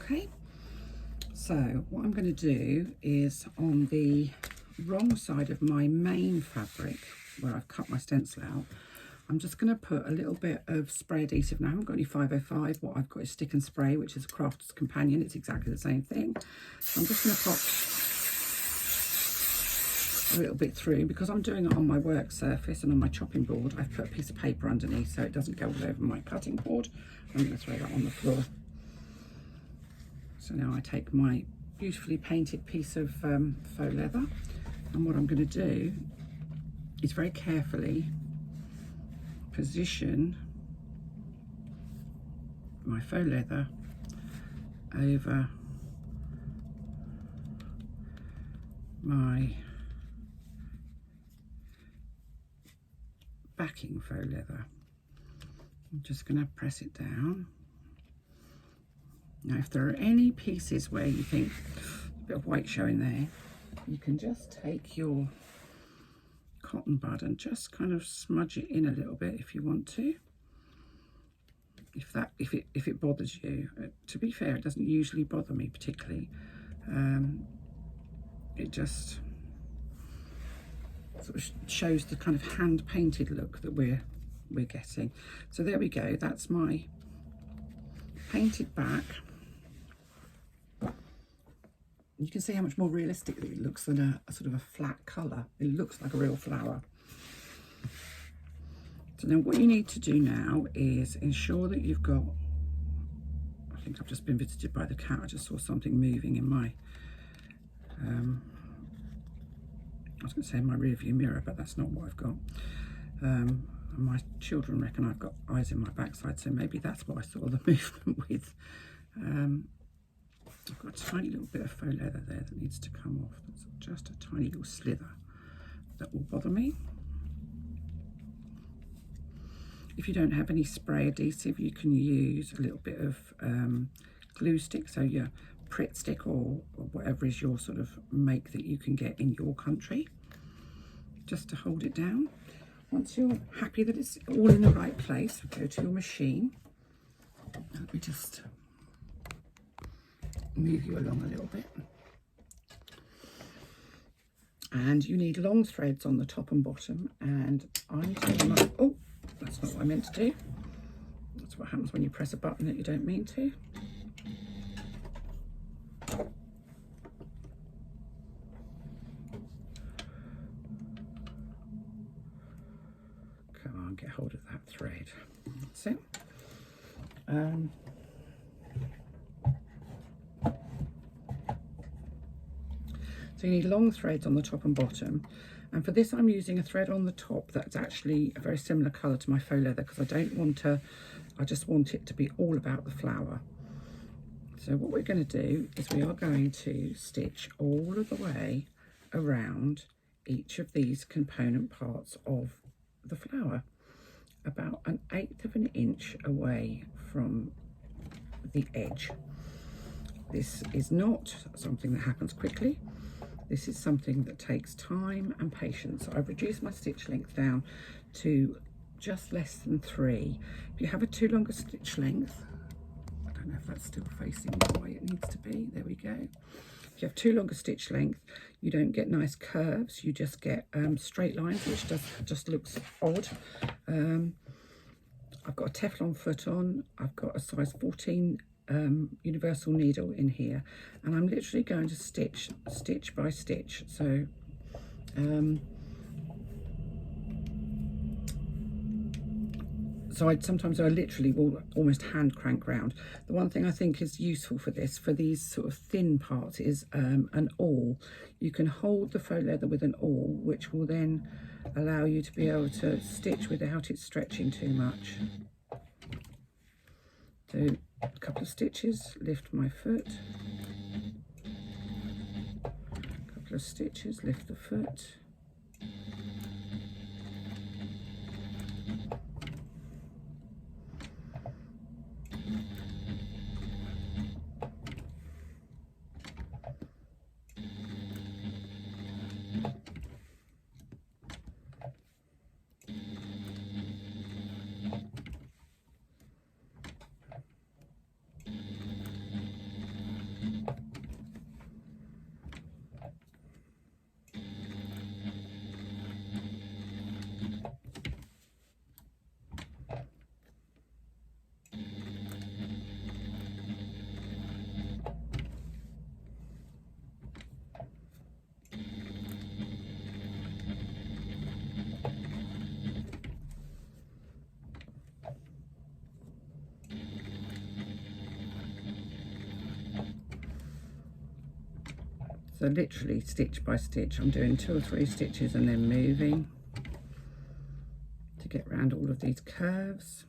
Okay, so what I'm going to do is on the wrong side of my main fabric where I've cut my stencil out, I'm just going to put a little bit of spray adhesive. Now I haven't got any 505, what I've got is Stick and Spray, which is a Crafter's Companion. It's exactly the same thing. So I'm just going to pop a little bit through, because I'm doing it on my work surface and on my chopping board. I've put a piece of paper underneath so it doesn't go all over my cutting board. I'm going to throw that on the floor. So now I take my beautifully painted piece of faux leather, and what I'm going to do is very carefully position my faux leather over my backing faux leather. I'm just going to press it down. Now if there are any pieces where you think a bit of white showing there, you can just take your cotton bud and just kind of smudge it in a little bit if you want to. If it bothers you. To be fair, it doesn't usually bother me particularly. It just sort of shows the kind of hand painted look that we're getting. So there we go, that's my painted back. You can see how much more realistic it looks than a sort of a flat colour. It looks like a real flower. So now what you need to do now is ensure that you've got, I think I've just been visited by the cat. I just saw something moving in my, I was going to say in my rear view mirror, but that's not what I've got. And my children reckon I've got eyes in my backside, so maybe that's what I saw the movement with. I've got a tiny little bit of faux leather there that needs to come off. That's just a tiny little slither that will bother me. If you don't have any spray adhesive, you can use a little bit of glue stick, so your Pritt stick or whatever is your sort of make that you can get in your country, just to hold it down. Once you're happy that it's all in the right place, go to your machine. Let me just move you along a little bit. And you need long threads on the top and bottom, and I'm taking my, oh, that's not what I meant to do. That's what happens when you press a button that you don't mean to. Come on, get hold of that thread. That's it. So you need long threads on the top and bottom, and for this I'm using a thread on the top that's actually a very similar colour to my faux leather, because I don't want to, I just want it to be all about the flower. So what we're going to do is we are going to stitch all of the way around each of these component parts of the flower, about 1/8 of an inch away from the edge. This is not something that happens quickly. This is something that takes time and patience. I've reduced my stitch length down to just less than 3. If you have a too long a stitch length, I don't know if that's still facing the way it needs to be, there we go. If you have too long a stitch length, you don't get nice curves, you just get straight lines, which just looks odd. I've got a Teflon foot on, I've got a size 14 universal needle in here, and I'm literally going to stitch by stitch. So sometimes I literally will almost hand crank round. The one thing I think is useful for this, for these sort of thin parts, is an awl. You can hold the faux leather with an awl, which will then allow you to be able to stitch without it stretching too much. So a couple of stitches, lift my foot, a couple of stitches, lift the foot, So literally stitch by stitch, I'm doing 2 or 3 stitches and then moving to get around all of these curves.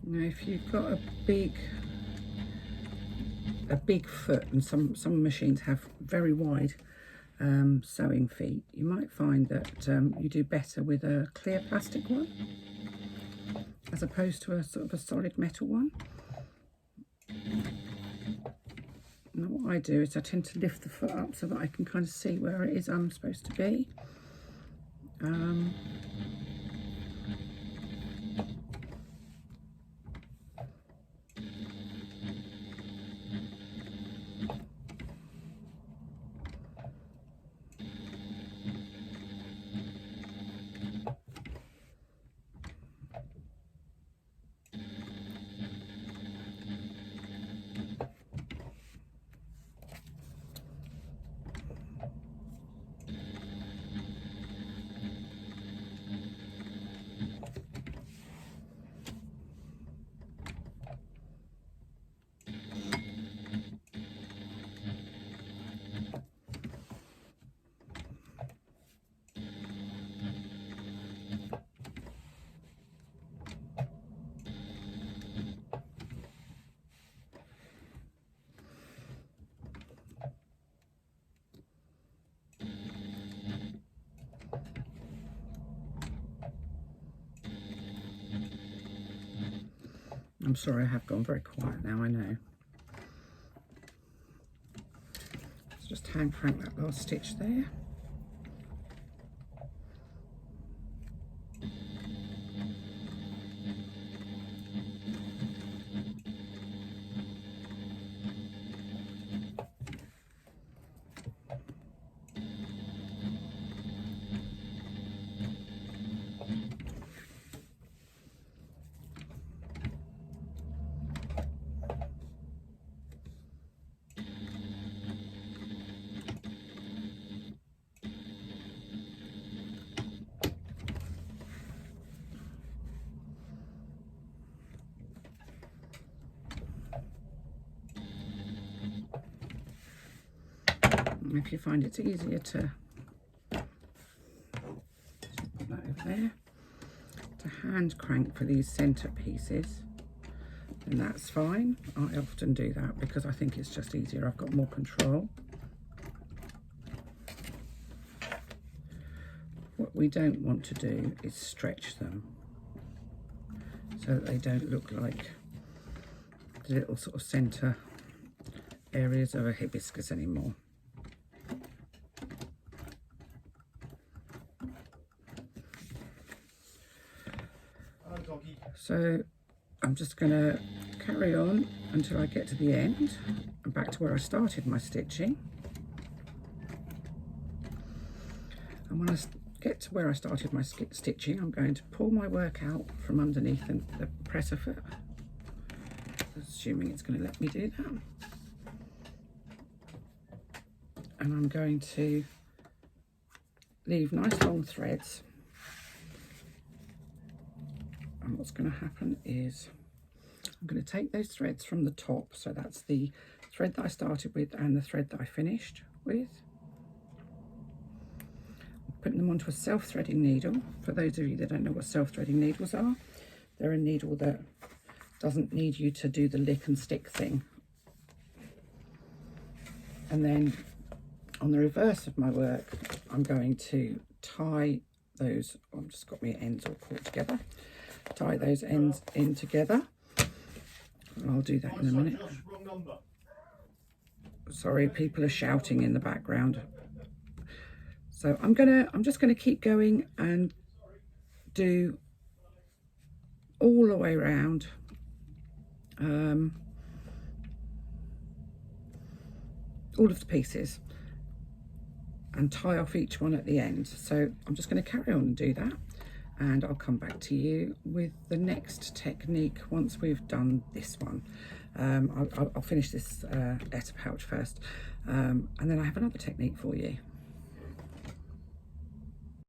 Now, if you've got a big foot, and some machines have very wide sewing feet, you might find that you do better with a clear plastic one as opposed to a sort of a solid metal one. And what I do is I tend to lift the foot up so that I can kind of see where it is I'm supposed to be. I'm sorry, I have gone very quiet now, I know. Let's just hand crank that last stitch there. If you find it's easier to put that over there, to hand crank for these centre pieces, then that's fine. I often do that because I think it's just easier. I've got more control. What we don't want to do is stretch them so that they don't look like the little sort of centre areas of a hibiscus anymore. So I'm just going to carry on until I get to the end and back to where I started my stitching. And when I get to where I started my stitching, I'm going to pull my work out from underneath the presser foot, assuming it's going to let me do that. And I'm going to leave nice long threads. And what's going to happen is I'm going to take those threads from the top, so that's the thread that I started with and the thread that I finished with. I'm putting them onto a self-threading needle. For those of you that don't know what self-threading needles are, they're a needle that doesn't need you to do the lick and stick thing. And then on the reverse of my work, I'm going to tie those, I've just got my ends all caught together. Tie those ends in together. I'll do that in a minute. Sorry, people are shouting in the background. So I'm just gonna keep going and do all the way around all of the pieces and tie off each one at the end. So I'm just going to carry on and do that, and I'll come back to you with the next technique once we've done this one. I'll finish this letter pouch first, and then I have another technique for you.